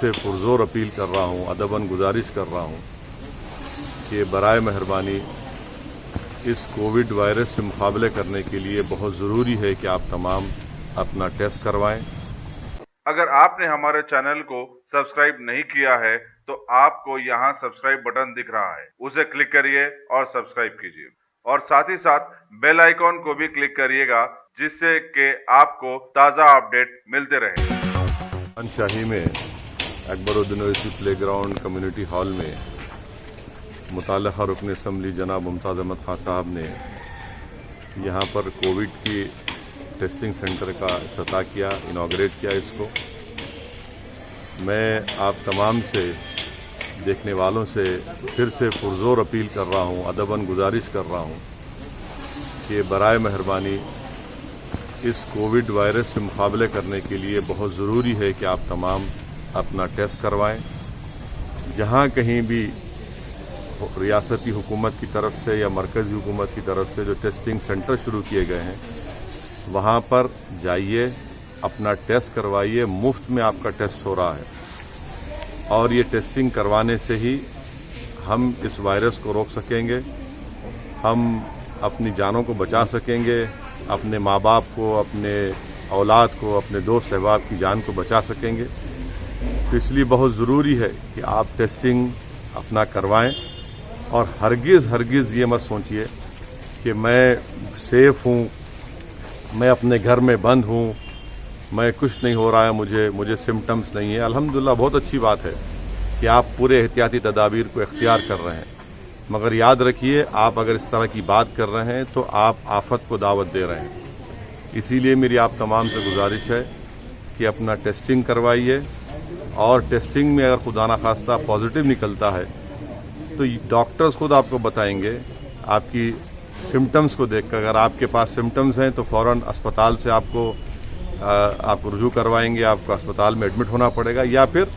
से पुरजोर अपील कर रहा हूँ, अदबन गुजारिश कर रहा हूँ कि बराए मेहरबानी इस कोविड वायरस से मुकाबले करने के लिए बहुत ज़रूरी है कि आप तमाम अपना टेस्ट करवाएं। अगर आपने हमारे चैनल को सब्सक्राइब नहीं किया है तो आपको यहाँ सब्सक्राइब बटन दिख रहा है, उसे क्लिक करिए और सब्सक्राइब कीजिए और साथ ही साथ बेल आइकॉन को भी क्लिक करिएगा जिससे कि आपको ताज़ा अपडेट मिलते रहे। शाही में Akbaruddin Owaisi playground community hall में मुताल्लिक़ा रुकन असम्बली जनाब मुमताज़ अहमद खान साहब ने यहाँ पर कोविड की टेस्टिंग सेंटर का इफ्तिताह किया, इनॉग्रेट किया इसको। मैं आप तमाम से, देखने वालों से फिर से पुरजोर अपील कर रहा हूँ, अदबन गुजारिश कर रहा हूँ कि बराए मेहरबानी इस कोविड वायरस से मुकाबले करने के लिए बहुत ज़रूरी है कि आप तमाम अपना टेस्ट करवाएं। जहाँ कहीं भी रियासती हुकूमत की तरफ से या मरकज़ी हुकूमत की तरफ से जो टेस्टिंग सेंटर शुरू किए गए हैं वहाँ पर जाइए, अपना टेस्ट करवाइए। मुफ्त में आपका टेस्ट हो रहा है और ये टेस्टिंग करवाने से ही हम इस वायरस को रोक सकेंगे, हम अपनी जानों को बचा सकेंगे, अपने माँ बाप को, अपने औलाद को, अपने दोस्त अहबाब की जान को बचा सकेंगे। तो इसलिए बहुत ज़रूरी है कि आप टेस्टिंग अपना करवाएं और हरगिज़ ये मत सोचिए कि मैं सेफ़ हूँ, मैं अपने घर में बंद हूँ, मैं कुछ नहीं हो रहा है, मुझे सिम्टम्स नहीं है। अल्हम्दुलिल्लाह बहुत अच्छी बात है कि आप पूरे एहतियाती तदाबीर को इख्तियार कर रहे हैं, मगर याद रखिए आप अगर इस तरह की बात कर रहे हैं तो आप आफत को दावत दे रहे हैं। इसीलिए मेरी आप तमाम से गुजारिश है कि अपना टेस्टिंग करवाइए और टेस्टिंग में अगर खुदा ना खास्ता पॉजिटिव निकलता है तो डॉक्टर्स खुद आपको बताएंगे आपकी सिम्टम्स को देखकर। अगर आपके पास सिम्टम्स हैं तो फ़ौरन अस्पताल से आपको रुजू करवाएंगे, आपको अस्पताल में एडमिट होना पड़ेगा, या फिर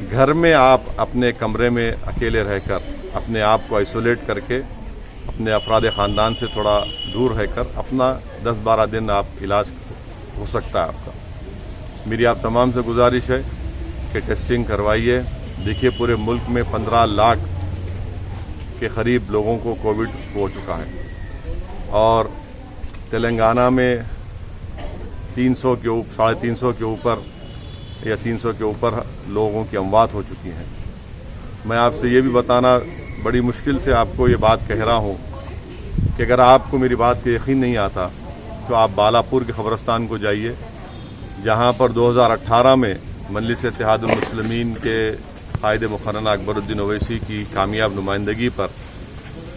घर में आप अपने कमरे में अकेले रहकर अपने आप को आइसोलेट करके अपने अफराद ख़ानदान से थोड़ा दूर रहकर अपना 10-12 दिन आप इलाज हो सकता है आपका। मेरी आप तमाम से गुजारिश है कि टेस्टिंग करवाइए। देखिए पूरे मुल्क में 15 लाख के करीब लोगों को कोविड हो चुका है और तेलंगाना में 300 के ऊपर, 350 के ऊपर या 300 के ऊपर लोगों की अमवात हो चुकी हैं। मैं आपसे ये भी बताना बड़ी मुश्किल से आपको ये बात कह रहा हूँ कि अगर आपको मेरी बात पे यकीन नहीं आता तो आप बालापुर के ख़बरस्तान को जाइए, जहाँ पर 2018 में मजलिस इत्तेहादुल मुस्लिमीन के कायद मुकर्रर अकबरुद्दीन ओवैसी की कामयाब नुमाइंदगी पर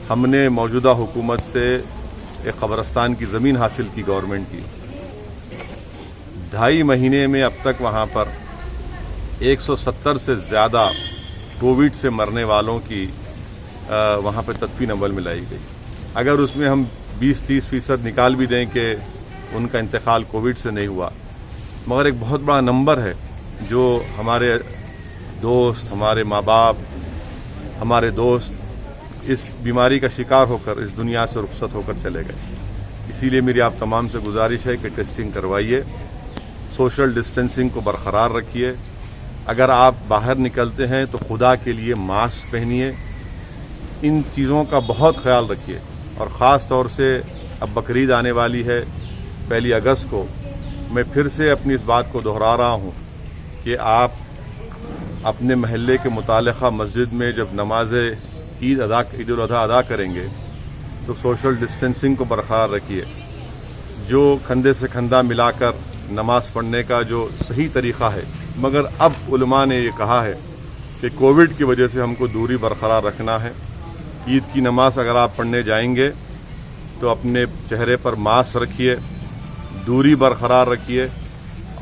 हमने मौजूदा हुकूमत से एक क़ब्रस्तान की ज़मीन हासिल की गवर्नमेंट की। 2.5 महीने में अब तक वहाँ पर 170 से ज़्यादा कोविड से मरने वालों की वहाँ पर तदफीन अमल में लाई गई। अगर उसमें हम 20-30% निकाल भी दें कि उनका इंतकाल कोविड से नहीं हुआ, मगर एक बहुत बड़ा नंबर है जो हमारे दोस्त, हमारे माँ बाप, हमारे दोस्त इस बीमारी का शिकार होकर इस दुनिया से रुखसत होकर चले गए। इसीलिए मेरी आप तमाम से गुजारिश है कि टेस्टिंग करवाइए, सोशल डिस्टेंसिंग को बरकरार रखिए। अगर आप बाहर निकलते हैं तो खुदा के लिए मास्क पहनिए। इन चीज़ों का बहुत ख्याल रखिए और ख़ास तौर से अब बकरीद आने वाली है 1 अगस्त को। मैं फिर से अपनी इस बात को दोहरा रहा हूँ कि आप अपने महल्ले के मुतालिका मस्जिद में जब नमाज ईद उल अज़हा अदा करेंगे तो सोशल डिस्टेंसिंग को बरकरार रखिए। जो कंधे से कंधा मिलाकर नमाज पढ़ने का जो सही तरीक़ा है, मगर अब उलमा ने ये कहा है कि कोविड की वजह से हमको दूरी बरकरार रखना है। ईद की नमाज अगर आप पढ़ने जाएंगे तो अपने चेहरे पर मास्क रखिए, दूरी बरकरार रखिए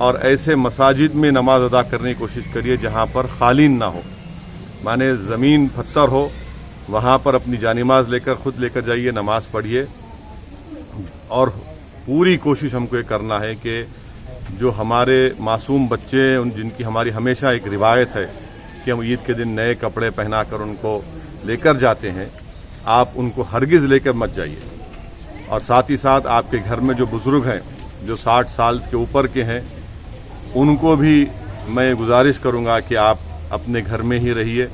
और ऐसे मसाजिद में नमाज अदा करने की कोशिश करिए जहाँ पर खालीन ना हो, माने ज़मीन पत्थर हो, वहाँ पर अपनी जानिमाज लेकर खुद लेकर जाइए, नमाज पढ़िए। और पूरी कोशिश हमको ये करना है कि जो हमारे मासूम बच्चे हैं जिनकी हमारी हमेशा एक रिवायत है कि हम ईद के दिन नए कपड़े पहनाकर उनको लेकर जाते हैं, आप उनको हरगिज़ लेकर मत जाइए। और साथ ही साथ आपके घर में जो बुज़ुर्ग हैं, जो 60 साल के ऊपर के हैं, उनको भी میں گزارش کروں گا کہ آپ اپنے گھر میں ہی رہیے،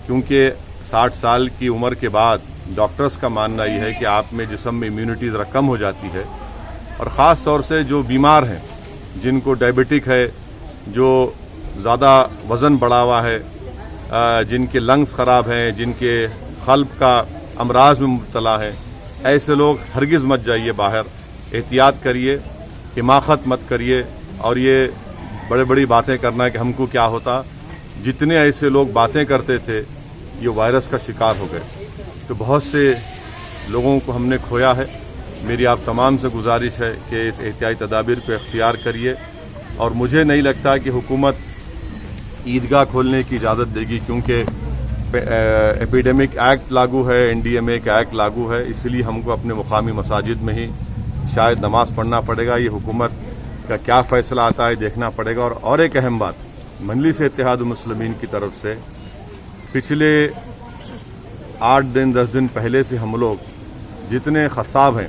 کیونکہ 60 سال کی عمر کے بعد ڈاکٹرز کا ماننا یہ ہے کہ آپ میں جسم میں امیونٹی ذرا کم ہو جاتی ہے، اور خاص طور سے جو بیمار ہیں، جن کو ڈائبٹک ہے، جو زیادہ وزن بڑھا ہوا ہے، جن کے لنگز خراب ہیں، جن کے قلب کا امراض میں مبتلا ہے، ایسے لوگ ہرگز مت جائیے باہر، احتیاط کریے، حماقت مت کریے، اور یہ بڑی باتیں کرنا کہ ہم کو کیا ہوتا، جتنے ایسے لوگ باتیں کرتے تھے یہ وائرس کا شکار ہو گئے، تو بہت سے لوگوں کو ہم نے کھویا ہے۔ میری آپ تمام سے گزارش ہے کہ اس احتیاطی تدابیر کو اختیار کریے، اور مجھے نہیں لگتا کہ حکومت عیدگاہ کھولنے کی اجازت دے گی، کیونکہ ایپیڈیمک ایکٹ لاگو ہے، NDMA کا ایکٹ لاگو ہے، اس لیے ہم کو اپنے مقامی مساجد میں ہی شاید نماز پڑھنا پڑے گا۔ یہ حکومت کا کیا فیصلہ آتا ہے دیکھنا پڑے گا۔ اور ایک اہم بات، مجلس اتحاد المسلمین کی طرف سے پچھلے 8 دن 10 دن پہلے سے ہم لوگ جتنے قصاب ہیں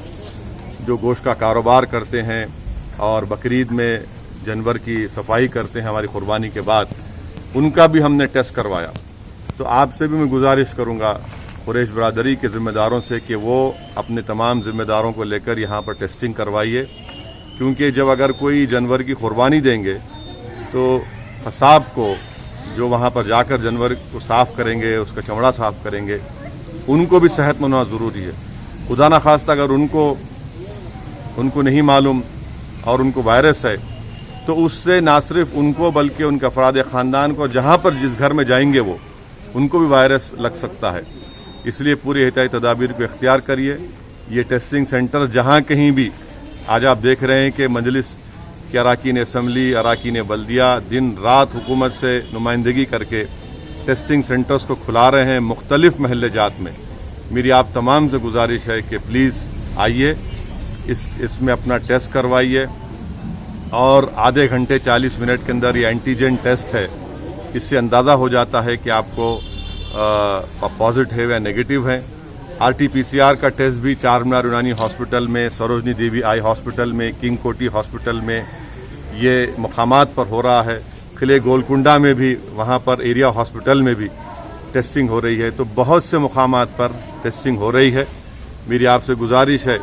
جو گوشت کا کاروبار کرتے ہیں اور بقرعید میں جانور کی صفائی کرتے ہیں ہماری قربانی کے بعد، ان کا بھی ہم نے ٹیسٹ کروایا۔ تو آپ سے بھی میں گزارش کروں گا قریش برادری کے ذمہ داروں سے کہ وہ اپنے تمام ذمہ داروں کو لے کر یہاں پر ٹیسٹنگ کروائیے، کیونکہ جب اگر کوئی جانور کی قربانی دیں گے تو قصاب کو جو وہاں پر جا کر جانور کو صاف کریں گے، اس کا چمڑا صاف کریں گے، ان کو بھی صحت مند ہونا ضروری ہے۔ خدا نخواستہ اگر ان کو نہیں معلوم اور ان کو وائرس ہے تو اس سے نہ صرف ان کو بلکہ ان کے افراد خاندان کو، جہاں پر جس گھر میں جائیں گے وہ، ان کو بھی وائرس لگ سکتا ہے۔ اس لیے پوری احتیاطی تدابیر کو اختیار کریے۔ یہ ٹیسٹنگ سینٹر جہاں کہیں بھی، آج آپ دیکھ رہے ہیں کہ مجلس کے اراکین اسمبلی، اراکین بلدیہ دن رات حکومت سے نمائندگی کر کے ٹیسٹنگ سینٹرز کو کھلا رہے ہیں مختلف محلے جات میں۔ میری آپ تمام سے گزارش ہے کہ پلیز آئیے، اس میں اپنا ٹیسٹ کروائیے، اور آدھے گھنٹے 40 منٹ کے اندر یہ اینٹیجن ٹیسٹ ہے، اس سے اندازہ ہو جاتا ہے کہ آپ کو پازیٹیو یا نیگیٹو ہے۔ RT-PCR کا ٹیسٹ بھی چار مینار یونانی ہاسپٹل میں، سروجنی دیوی آئی ہاسپٹل میں، کنگ کوٹی ہاسپٹل میں یہ مقامات پر ہو رہا ہے۔ قلعہ گولکنڈہ میں بھی، وہاں پر ایریا ہاسپٹل میں بھی ٹیسٹنگ ہو رہی ہے۔ تو بہت سے مقامات پر ٹیسٹنگ ہو رہی ہے۔ میری آپ سے گزارش ہے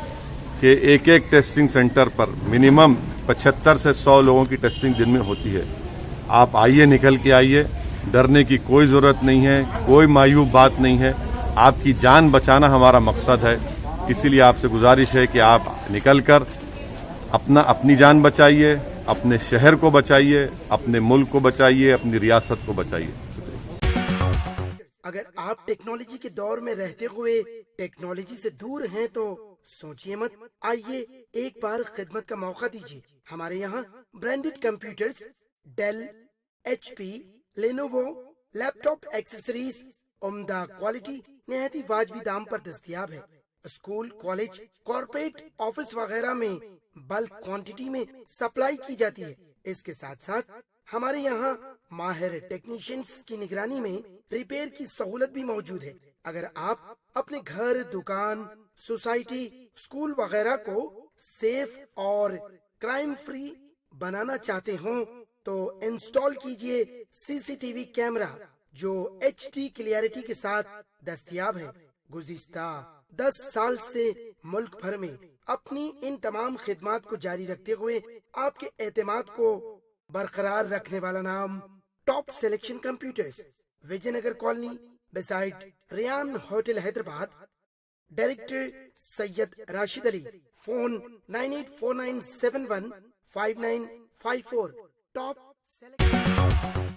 کہ ایک ٹیسٹنگ سینٹر پر منیمم 75 سے 100 لوگوں کی ٹیسٹنگ دن میں ہوتی ہے۔ آپ آئیے، نکل کے آئیے، ڈرنے کی کوئی ضرورت نہیں ہے، کوئی مایوب بات نہیں ہے۔ آپ کی جان بچانا ہمارا مقصد ہے، اسی لیے آپ سے گزارش ہے کہ آپ نکل کر اپنی جان بچائیے، اپنے شہر کو بچائیے، اپنے ملک کو بچائیے، اپنی ریاست کو بچائیے۔ اگر آپ ٹیکنالوجی کے دور میں رہتے ہوئے ٹیکنالوجی سے دور ہیں تو سوچئے مت، آئیے ایک بار خدمت کا موقع دیجیے۔ ہمارے یہاں branded computers, Dell, HP، Lenovo, laptop accessories عمدہ کوالٹی نہایت واجبی دام پر دستیاب ہے۔ اسکول، کالج، کارپوریٹ آفس وغیرہ میں بلک کوانٹٹی میں سپلائی کی جاتی ہے۔ اس کے ساتھ ساتھ ہمارے یہاں ماہر ٹیکنیشینز کی نگرانی میں ریپیئر کی سہولت بھی موجود ہے۔ اگر آپ اپنے گھر، دکان، سوسائٹی، اسکول وغیرہ کو سیف اور کرائم فری بنانا چاہتے ہوں تو انسٹال کیجئے CCTV کیمرہ جو HD کلیئرٹی کے ساتھ دستیاب ہے۔ گزشتہ 10 سال سے ملک بھر میں اپنی ان تمام خدمات کو جاری رکھتے ہوئے آپ کے اعتماد کو برقرار رکھنے والا نام top selection computers, Vijay Nagar colony, beside Ryan hotel Hyderabad. Director Syed Rashid Ali, phone 9849715954۔ Top selection